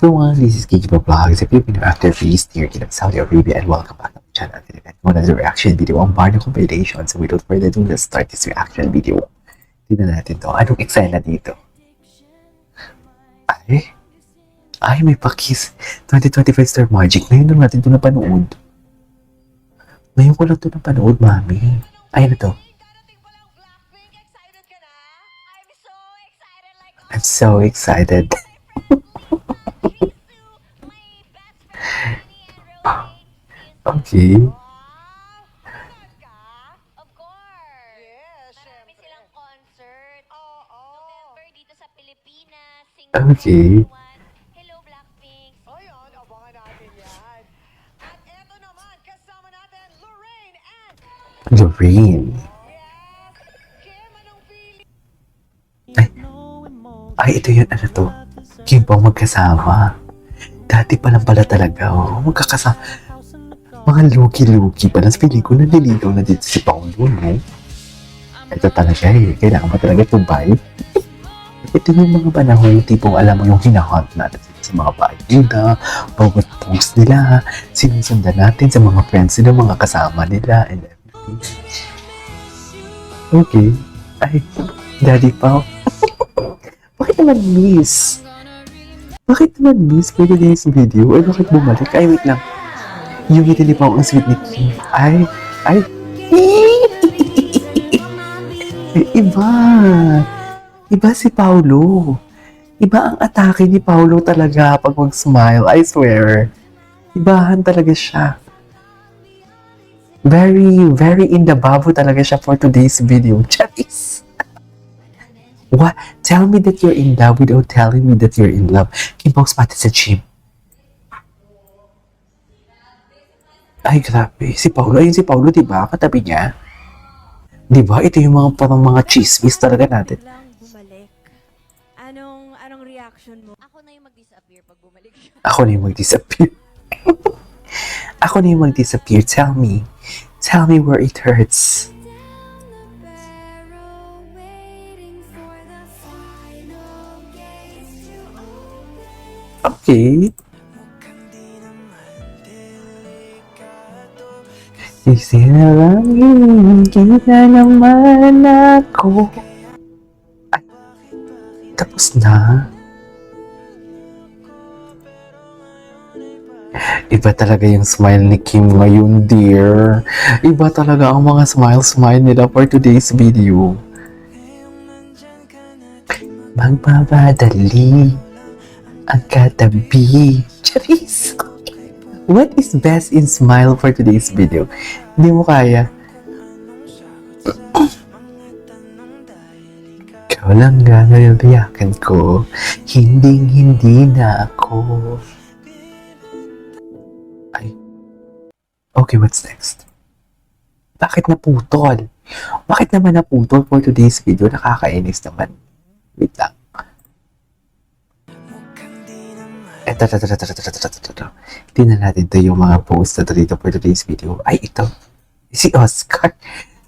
everyone, this is Kiki Vlogs, a Filipino actor based here in Saudi Arabia, and welcome back to my channel. Today, another reaction video on Barney compilation. So without further ado, let's start this reaction video. Tignan natin to. Anong eksena dito? Ay, may pakis. 2025 Star Magic. Ngayon lang natin ito napanood. Ngayon ko lang ito napanood, mami. Ay, ano to? I'm so excited. Okay. Of course. Yes, Marami syempre. silang concert. Oo. November dito sa Pilipinas. Okay. Hello, Blackpink. Ayun, abangan natin yan. At eto naman, kasama natin, Lorraine and... Lorraine. Yes! Kim, anong feeling? Ay, ito yun. Ano to? Kim Pong magkasama. Dati pa lang pala talaga. Oh, magkakasama. Mga luki-luki pa lang. Feeling ko naliligaw na dito si Paulo, no? Ito talaga eh. Kailangan ba talaga tumbay? Ito yung mga panahon, tipong alam mo yung hinahunt natin sa mga paayuda, bawat post nila, sinusundan natin sa mga friends nila, mga kasama nila, and everything. Okay. Ay, Daddy Pao. Bakit naman miss? Bakit naman miss for today's video? Ay, bakit bumalik? Ay, wait lang. Yung ngiti ni Pao ang sweet ni Kim. Ay. Iba. Iba si Paulo. Iba ang atake ni Paulo talaga pag mag-smile. I swear. Ibahan talaga siya. Very, very in the babo talaga siya for today's video. Charis. What? Tell me that you're in love without telling me that you're in love. Kim Pao spotted sa gym. Ay, grabe. Si Paulo. Ayun si Paulo, diba? Katabi niya. Diba? Ito yung mga parang mga chismis talaga natin. Lang bumalik. Anong reaction mo? Ako na yung mag-disappear pag bumalik siya. Ako na yung mag-disappear. Ako na yung mag-disappear. Tell me. Tell me where it hurts. Okay. Isinarangin kita naman ako. Ay, tapos na. Iba talaga yung smile ni Kim ngayon, dear. Iba talaga ang mga smile nila for today's video. Magmamadali ang katabi. Charis! What is best in smile for today's video? Hindi mo kaya. Ikaw lang nga nalalayakan ko. Hindi na ako. Ay. Okay, what's next? Bakit naputol? Bakit naman naputol for today's video? Nakakainis naman. Wait lang. Ito. Tingnan natin ito yung mga post na dito for today's video. Ay, ito. Si Oscar.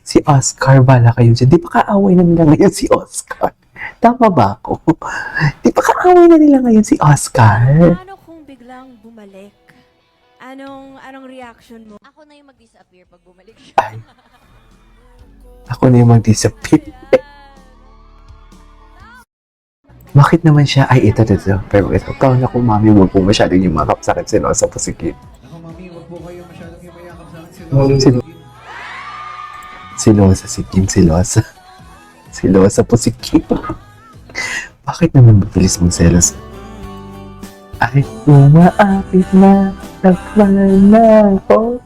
Si Oscar, bala kayo dyan. Di ba kaaway na nila ngayon si Oscar? Tama ba ako? Di ba kaaway na nila ngayon si Oscar? Paano kung biglang bumalik? Anong reaction mo? Ako na yung mag-disappear pag bumalik siya. Ay. Ako na yung mag-disappear. Bakit naman siya? Ay, ito. Pero ito, taon ako, mami, huwag po masyadong yung makap sa akin silosa po si Kim. Ako, mami, wag po kayo masyadong imayakap sa akin. Silosa si Kim, silosa. Silosa po si Kim. Bakit naman mabilis mong selos? Ay, umaapit na, nagmahal na ako.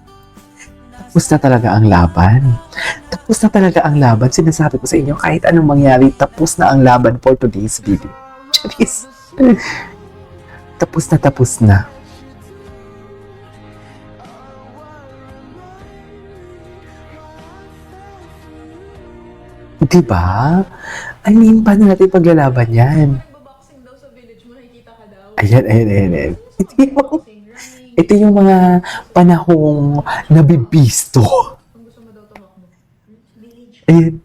Tapos na talaga ang laban. Tapos na talaga ang laban. Sinasabi ko sa inyo, kahit anong mangyari, tapos na ang laban for today's video. Charis. Tapos na. Diba? I mean, paano natin paglalaban yan? Ayan. Ito yung mga panahong nabibisto. Ayan.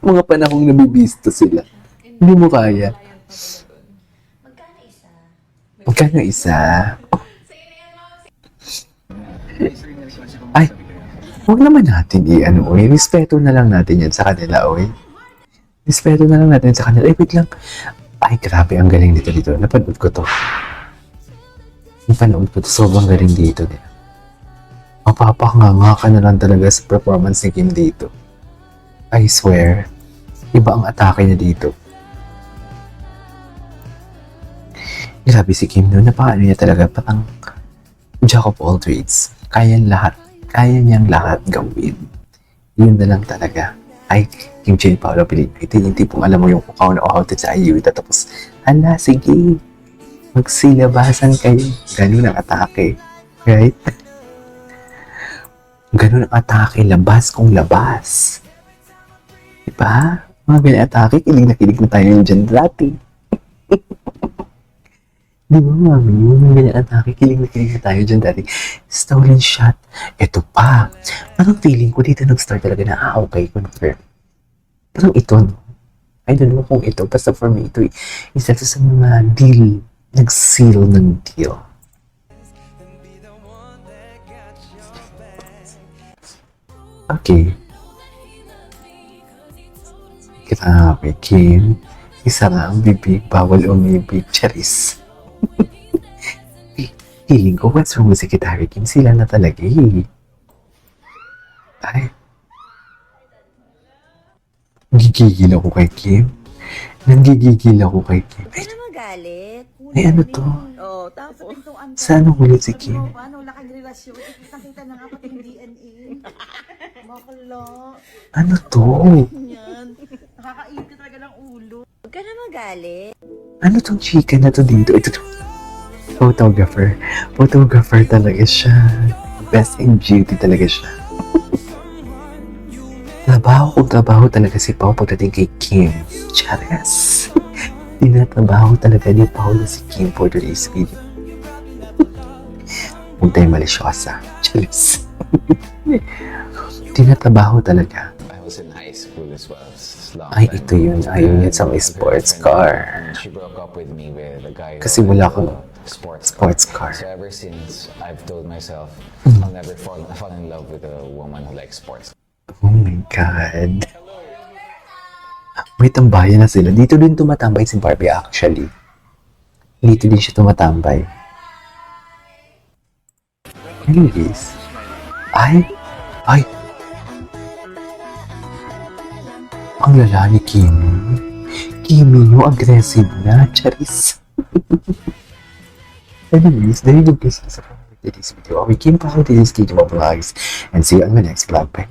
Mga panahong nabibisto sila. Hindi mo kaya. Magkano isa? Magkano isa? Ay, huwag naman natin i-ano, oy. Respeto na lang natin yan sa kanila, oy. Respeto na lang natin sa kanila. Eh, wait lang. Ay, grabe, ang galing dito. Napanood ko to. Sobrang galing dito. Mapapakanganga ka na lang talaga sa performance ni Kim dito. I swear. Iba ang atake niya dito. Grabe si Kim noon. Napakaano niya talaga. Parang jack of all trades. Kaya niyang lahat gawin. Yun na lang talaga. Ay, Kim Jane Paolo Pilipino. Ito yung tipong alam mo yung kukaw na ohautit sa IU. Tapos, hala, sige. Magsilabasan kayo. Ganun ang atake. Right? Ganun ang atake. Labas kung labas. Diba? Mga ganyan atake. Kilig na tayo yung dyan dati. Diba, mami? Mga ganyan atake. Kilig na tayo dyan dati. Stolen shot. Ito pa. Parang feeling ko dito nag-start talaga na, okay, confirm. Parang ito, no? I don't know kung ito. Basta for me, ito isa to sa mga deal. Nag-seal ng deal. Okay. Grabe, Kim. Isa lang, bibig, bawal umibig, charis. Feeling ko, what's wrong with Secretary Kim? Sila na talaga eh. Ay. Gigigil ako kay Kim. Nanggigigil ako kay Kim. Ay, Ano magalit? ay ano to? Oo, tapos. Saan ang hulot si Kim? Paano laking relasyon? Nakita na nga pati yung DNA. Makala. Ano to? Yan. Nakakaiyot ka talaga ng ulo. Huwag ka na magalit. Ano tong chika na to dito? Ito to. Photographer. Photographer talaga siya. Best in beauty talaga siya. Trabaho talaga si Pao pagdating kay Kim. Charas. Tinatrabaho talaga ni Paolo si Kim for today's video. Huwag tayong malisyosa. Charas. Tinatrabaho talaga. I was in high school as well. Ay, ito yun. Ayaw niya sa may sports car. She broke up with me with a guy Kasi who wala had kang a sports car. So ever since, I've told myself, I'll never fall in love with a woman who likes sports. Oh my God. May tambayan na sila. Dito din tumatambay si Barbie actually. Dito din siya tumatambay. Anyways. Ay! Ang lala ni Kimi. Kimi yung aggressive na. Charis. Anyways, dahil yung guys sa today's video. Okay, Kim pa ako today's video mga vlogs. And see you on my next vlog. Bye.